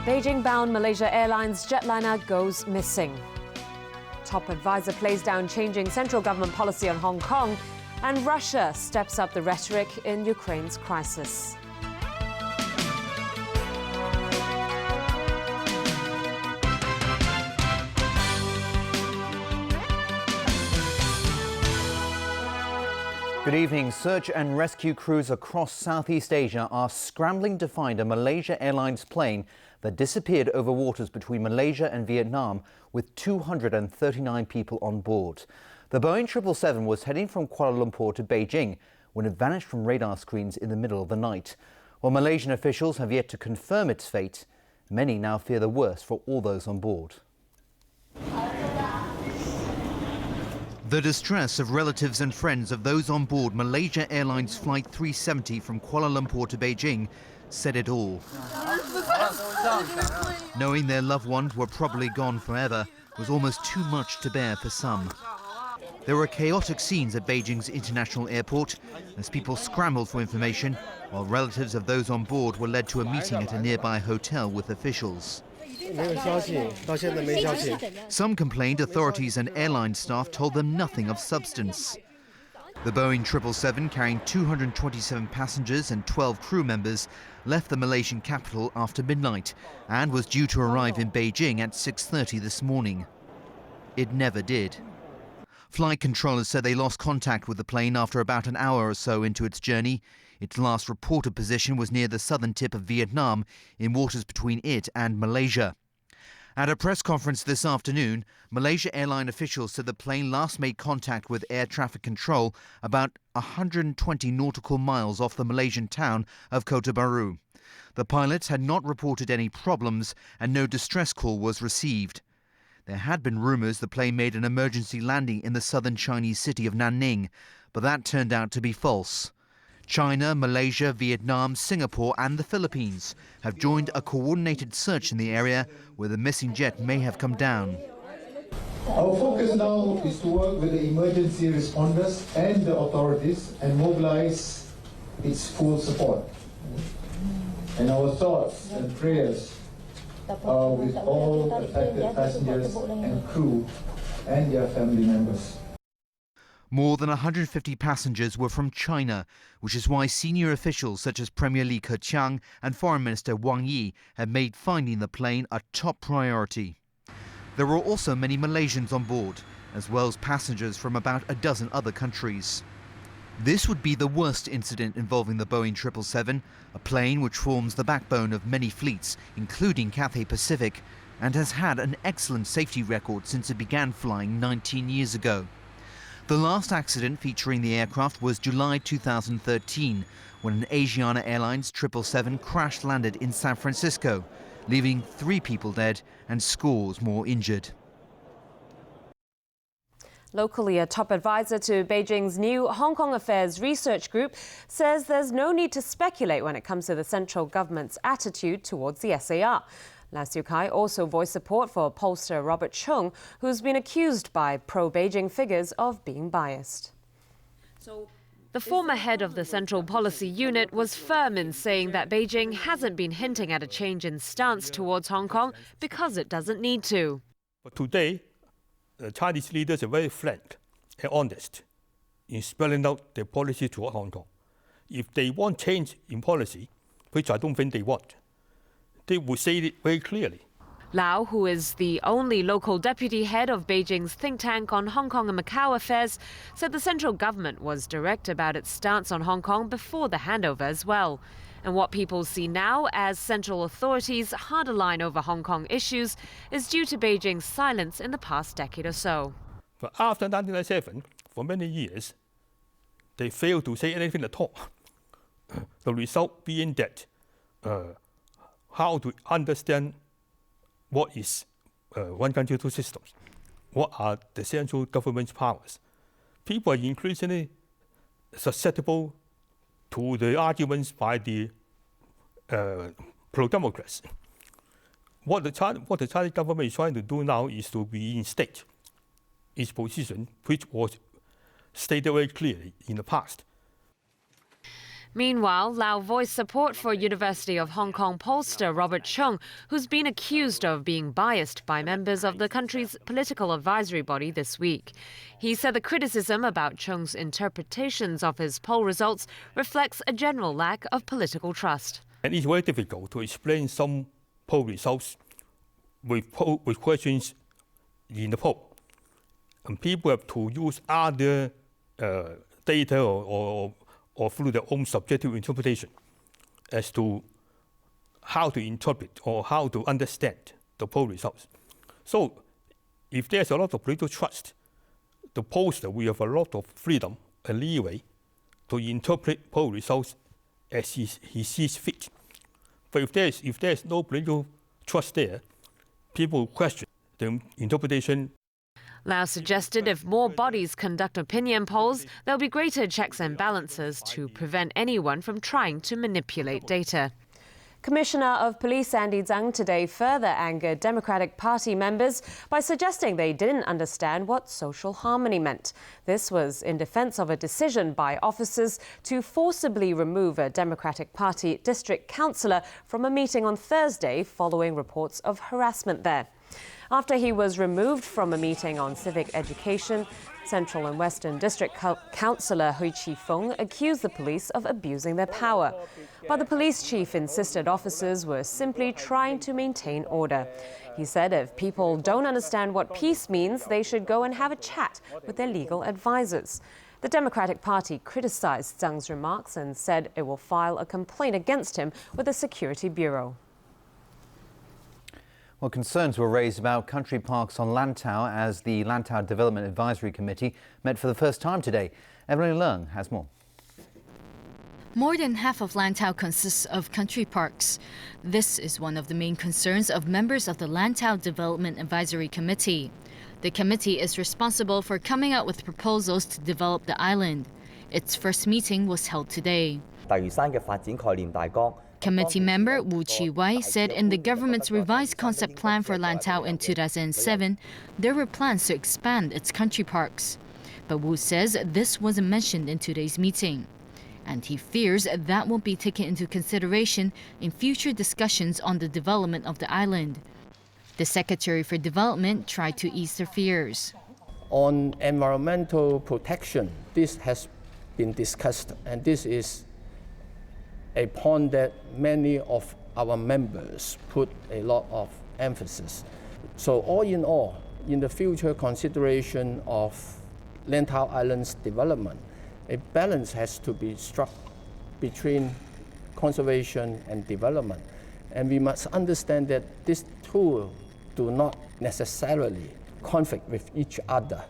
Beijing-bound Malaysia Airlines jetliner goes missing. Top advisor plays down changing central government policy on Hong Kong, and Russia steps up the rhetoric in Ukraine's crisis. Good evening. Search and rescue crews across Southeast Asia are scrambling to find a Malaysia Airlines plane that disappeared over waters between Malaysia and Vietnam with 239 people on board. The Boeing 777 was heading from Kuala Lumpur to Beijing when it vanished from radar screens in the middle of the night. While Malaysian officials have yet to confirm its fate, many now fear the worst for all those on board. The distress of relatives and friends of those on board Malaysia Airlines Flight 370 from Kuala Lumpur to Beijing said it all. Knowing their loved ones were probably gone forever was almost too much to bear for some. There were chaotic scenes at Beijing's international airport as people scrambled for information, while relatives of those on board were led to a meeting at a nearby hotel with officials. Some complained authorities and airline staff told them nothing of substance. The Boeing 777, carrying 227 passengers and 12 crew members, left the Malaysian capital after midnight and was due to arrive in Beijing at 6:30 this morning. It never did. Flight controllers said they lost contact with the plane after about an hour or so into its journey. Its last reported position was near the southern tip of Vietnam, in waters between it and Malaysia. At a press conference this afternoon, Malaysia airline officials said the plane last made contact with air traffic control about 120 nautical miles off the Malaysian town of Kota Bharu. The pilots had not reported any problems and no distress call was received. There had been rumours the plane made an emergency landing in the southern Chinese city of Nanning, but that turned out to be false. China, Malaysia, Vietnam, Singapore and the Philippines have joined a coordinated search in the area where the missing jet may have come down. Our focus now is to work with the emergency responders and the authorities and mobilize its full support. And our thoughts and prayers are with all affected passengers and crew and their family members. More than 150 passengers were from China, which is why senior officials such as Premier Li Keqiang and Foreign Minister Wang Yi have made finding the plane a top priority. There were also many Malaysians on board, as well as passengers from about a dozen other countries. This would be the worst incident involving the Boeing 777, a plane which forms the backbone of many fleets, including Cathay Pacific, and has had an excellent safety record since it began flying 19 years ago. The last accident featuring the aircraft was July 2013, when an Asiana Airlines 777 crash-landed in San Francisco, leaving 3 people dead and scores more injured. Locally, a top advisor to Beijing's new Hong Kong Affairs Research Group says there's no need to speculate when it comes to the central government's attitude towards the SAR. Lau Siu-kai also voiced support for pollster Robert Chung, who's been accused by pro-Beijing figures of being biased. The former head of the Central Policy Unit was firm in saying that Beijing hasn't been hinting at a change in stance towards Hong Kong because it doesn't need to. But today, the Chinese leaders are very frank and honest in spelling out their policy toward Hong Kong. If they want change in policy, which I don't think they want, they would say it very clearly. Lau, who is the only local deputy head of Beijing's think tank on Hong Kong and Macau affairs, said the central government was direct about its stance on Hong Kong before the handover as well. And what people see now as central authorities' harder line over Hong Kong issues is due to Beijing's silence in the past decade or so. But after 1997, for many years, they failed to say anything at all. The result being that how to understand what is one country, two systems, what are the central government's powers. People are increasingly susceptible to the arguments by the pro-democrats. What the Chinese government is trying to do now is to reinstate its position, which was stated very clearly in the past. Meanwhile, Lao voiced support for University of Hong Kong pollster Robert Chung, who's been accused of being biased by members of the country's political advisory body this week. He said the criticism about Chung's interpretations of his poll results reflects a general lack of political trust. And it's very difficult to explain some poll results with questions in the poll. And people have to use other data or through their own subjective interpretation as to how to interpret or how to understand the poll results. So if there's a lot of political trust, the pollster will have a lot of freedom and leeway to interpret poll results as he sees fit. But if there's no political trust there, people question the interpretation. Lao suggested if more bodies conduct opinion polls, there'll be greater checks and balances to prevent anyone from trying to manipulate data. Commissioner of Police Andy Zhang today further angered Democratic Party members by suggesting they didn't understand what social harmony meant. This was in defense of a decision by officers to forcibly remove a Democratic Party district councillor from a meeting on Thursday following reports of harassment there. After he was removed from a meeting on civic education, Central and Western District Councillor Hui Chi-feng accused the police of abusing their power. But the police chief insisted officers were simply trying to maintain order. He said if people don't understand what peace means, they should go and have a chat with their legal advisors. The Democratic Party criticized Zhang's remarks and said it will file a complaint against him with the Security Bureau. Well, concerns were raised about country parks on Lantau as the Lantau Development Advisory Committee met for the first time today. Evelyn Leung has more. More than half of Lantau consists of country parks. This is one of the main concerns of members of the Lantau Development Advisory Committee. The committee is responsible for coming up with proposals to develop the island. Its first meeting was held today. Committee member Wu Chi-wai said in the government's revised concept plan for Lantau in 2007, there were plans to expand its country parks. But Wu says this wasn't mentioned in today's meeting. And he fears that won't be taken into consideration in future discussions on the development of the island. The Secretary for Development tried to ease their fears. On environmental protection, this has been discussed, and this is a point that many of our members put a lot of emphasis. So all, in the future consideration of Lantau Island's development, a balance has to be struck between conservation and development. And we must understand that these two do not necessarily conflict with each other.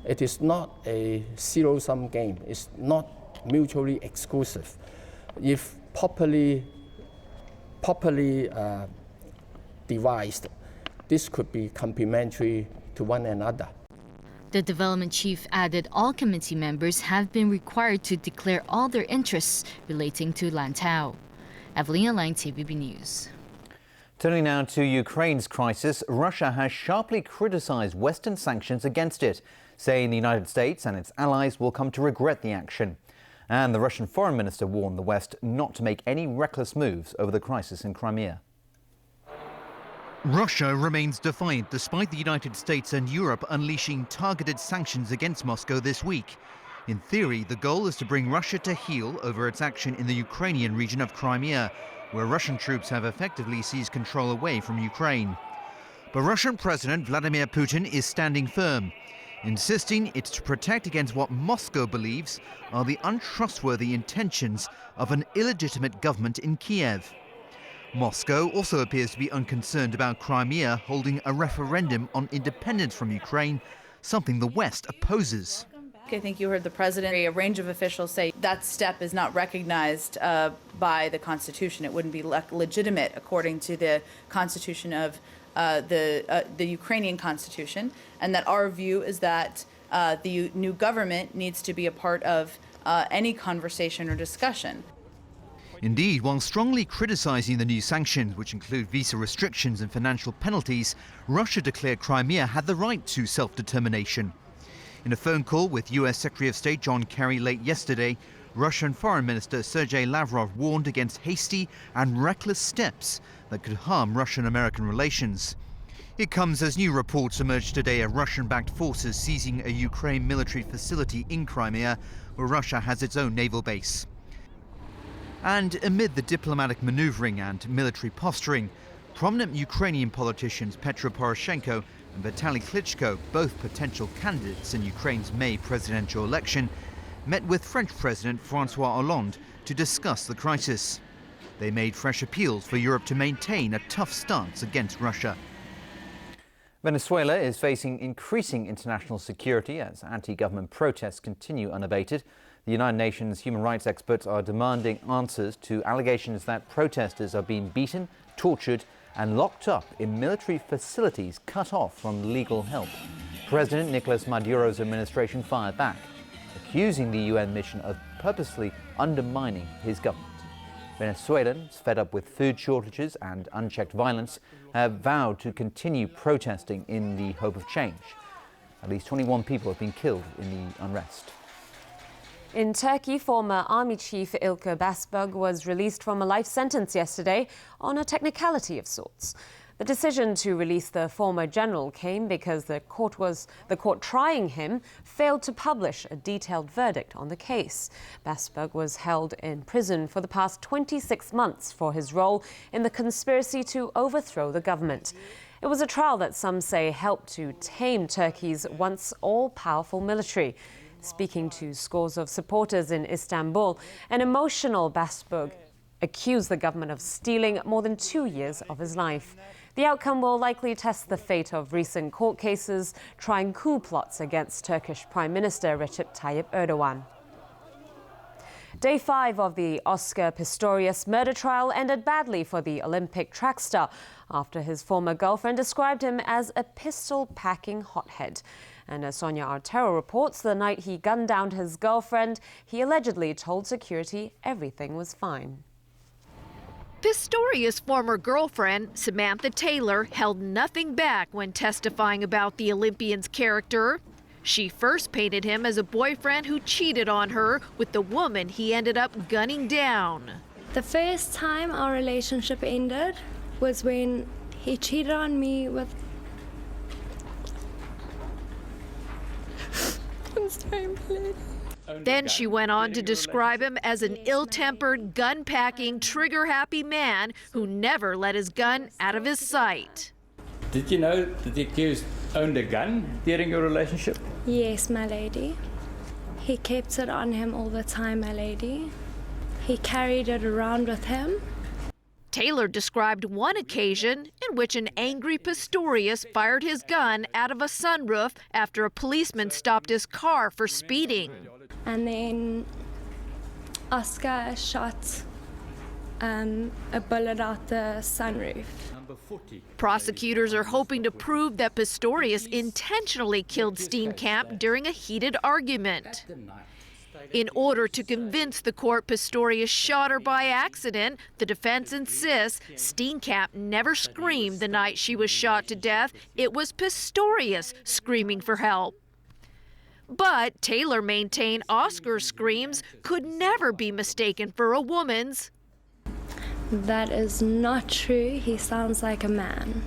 It is not a zero-sum game. It's not mutually exclusive. If properly devised, this could be complementary to one another. The development chief added all committee members have been required to declare all their interests relating to Lantau. Evelyn Lang, TVB News. Turning now to Ukraine's crisis, Russia has sharply criticized Western sanctions against it, saying the United States and its allies will come to regret the action. And the Russian foreign minister warned the West not to make any reckless moves over the crisis in Crimea. Russia remains defiant despite the United States and Europe unleashing targeted sanctions against Moscow this week. In theory, the goal is to bring Russia to heel over its action in the Ukrainian region of Crimea, where Russian troops have effectively seized control away from Ukraine. But Russian President Vladimir Putin is standing firm, insisting it's to protect against what Moscow believes are the untrustworthy intentions of an illegitimate government in Kiev. Moscow also appears to be unconcerned about Crimea holding a referendum on independence from Ukraine, something the West opposes. I think you heard the president, a range of officials say that step is not recognized by the Constitution. It wouldn't be legitimate according to the Constitution of the Ukrainian Constitution, and that our view is that the new government needs to be a part of any conversation or discussion. Indeed, while strongly criticizing the new sanctions, which include visa restrictions and financial penalties, Russia declared Crimea had the right to self-determination. In a phone call with US Secretary of State John Kerry late yesterday, Russian Foreign Minister Sergei Lavrov warned against hasty and reckless steps that could harm Russian-American relations. It comes as new reports emerged today of Russian-backed forces seizing a Ukraine military facility in Crimea, where Russia has its own naval base. And amid the diplomatic maneuvering and military posturing, prominent Ukrainian politicians Petro Poroshenko and Vitaly Klitschko, both potential candidates in Ukraine's May presidential election, met with French President François Hollande to discuss the crisis. They made fresh appeals for Europe to maintain a tough stance against Russia. Venezuela is facing increasing international security as anti-government protests continue unabated. The United Nations human rights experts are demanding answers to allegations that protesters are being beaten, tortured and locked up in military facilities cut off from legal help. President Nicolas Maduro's administration fired back, accusing the UN mission of purposely undermining his government. Venezuelans, fed up with food shortages and unchecked violence, have vowed to continue protesting in the hope of change. At least 21 people have been killed in the unrest. In Turkey, former Army Chief Ilker Basbug was released from a life sentence yesterday on a technicality of sorts. The decision to release the former general came because the court trying him failed to publish a detailed verdict on the case. Basbug was held in prison for the past 26 months for his role in the conspiracy to overthrow the government. It was a trial that some say helped to tame Turkey's once all-powerful military. Speaking to scores of supporters in Istanbul, an emotional Basbug accused the government of stealing more than 2 years of his life. The outcome will likely test the fate of recent court cases trying coup plots against Turkish Prime Minister Recep Tayyip Erdogan. Day 5 of the Oscar Pistorius murder trial ended badly for the Olympic track star after his former girlfriend described him as a pistol-packing hothead. And as Sonia Artero reports, the night he gunned down his girlfriend, he allegedly told security everything was fine. Pistorius' former girlfriend, Samantha Taylor, held nothing back when testifying about the Olympian's character. She first painted him as a boyfriend who cheated on her with the woman he ended up gunning down. The first time our relationship ended was when he cheated on me with... I'm sorry, please. Then she went on to describe him as an ill-tempered, gun-packing, trigger-happy man who never let his gun out of his sight. Did you know that the accused owned a gun during your relationship? Yes, my lady. He kept it on him all the time, my lady. He carried it around with him. Taylor described one occasion in which an angry Pistorius fired his gun out of a sunroof after a policeman stopped his car for speeding. And then Oscar shot a bullet out the sunroof. Prosecutors are hoping to prove that Pistorius intentionally killed Steenkamp during a heated argument. In order to convince the court Pistorius shot her by accident, the defense insists Steenkamp never screamed the night she was shot to death. It was Pistorius screaming for help. But Taylor maintained Oscar's screams could never be mistaken for a woman's. That is not true. He sounds like a man.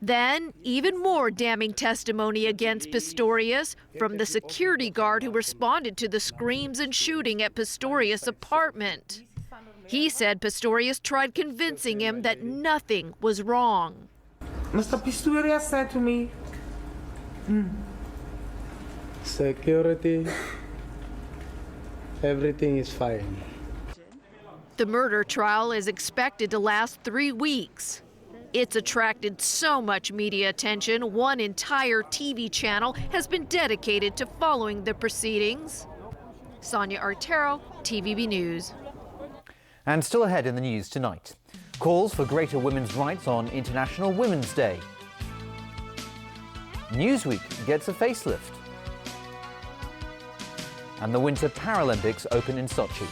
Then, even more damning testimony against Pistorius from the security guard who responded to the screams and shooting at Pistorius' apartment. He said Pistorius tried convincing him that nothing was wrong. Mr. Pistorius said to me, security, everything is fine. The murder trial is expected to last 3 weeks. It's attracted so much media attention, one entire TV channel has been dedicated to following the proceedings. Sonia Artero, TVB News. And still ahead in the news tonight, calls for greater women's rights on International Women's Day. Newsweek gets a facelift. And the Winter Paralympics open in Sochi.